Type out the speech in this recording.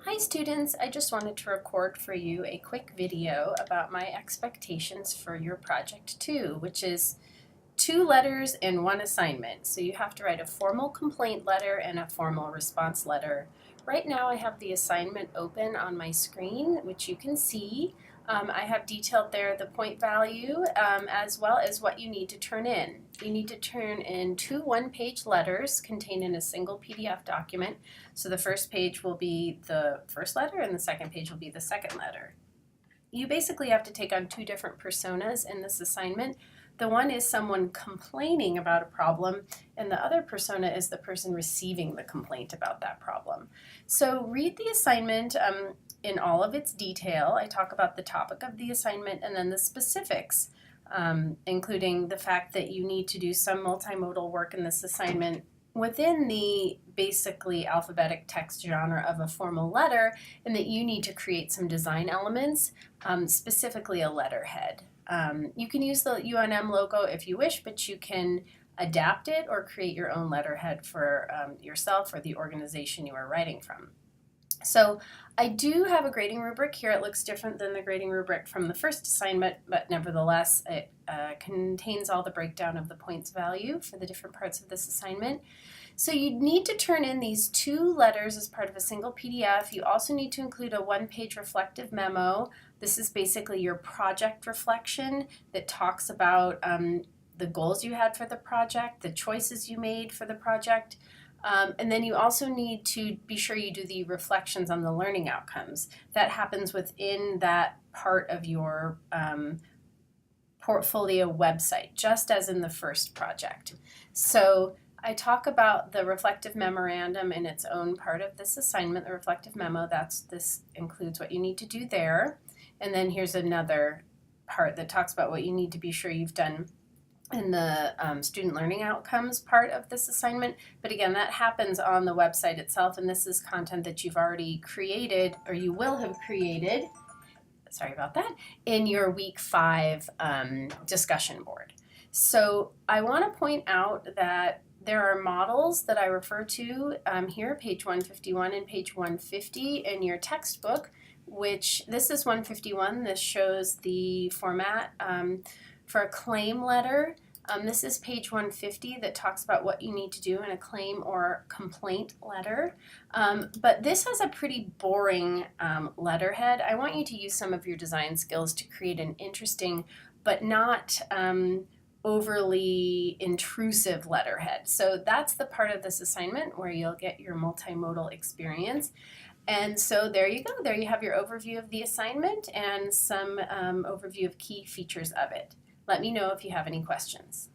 Hi students, I just wanted to record for you a quick video about my expectations for your project 2, which is 2 letters and 1 assignment. So you have to write a formal complaint letter and a formal response letter. Right now I have the assignment open on my screen, which you can see. I have detailed there the point value as well as what you need to turn in. You need to turn in 2 one-page letters contained in a single PDF document. So the first page will be the first letter and the second page will be the second letter. You basically have to take on 2 different personas in this assignment. The one is someone complaining about a problem, and the other persona is the person receiving the complaint about that problem. So read the assignment in all of its detail. I talk about the topic of the assignment and then the specifics, including the fact that you need to do some multimodal work in this assignment within the basically alphabetic text genre of a formal letter, and that you need to create some design elements, specifically a letterhead. You can use the UNM logo if you wish, but you can adapt it or create your own letterhead for yourself or the organization you are writing from. So I do have a grading rubric here. It looks different than the grading rubric from the first assignment, but nevertheless it contains all the breakdown of the points value for the different parts of this assignment. So you need to turn in these 2 letters as part of a single PDF. You also need to include a 1-page reflective memo. This is basically your project reflection that talks about the goals you had for the project, the choices you made for the project. And then you also need to be sure you do the reflections on the learning outcomes. That happens within that part of your portfolio website, just as in the first project. So I talk about the reflective memorandum in its own part of this assignment, the reflective memo. This includes what you need to do there. And then here's another part that talks about what you need to be sure you've done in the student learning outcomes part of this assignment. But again, that happens on the website itself, and this is content that you've already created or you will have created, sorry about that, in your week 5 discussion board. So I want to point out that there are models that I refer to here, page 151 and page 150 in your textbook, which this is 151. This shows the format for a claim letter. This is page 150 that talks about what you need to do in a claim or complaint letter. But this has a pretty boring letterhead. I want you to use some of your design skills to create an interesting but not overly intrusive letterhead. So that's the part of this assignment where you'll get your multimodal experience. And so there you go. There you have your overview of the assignment and some overview of key features of it. Let me know if you have any questions.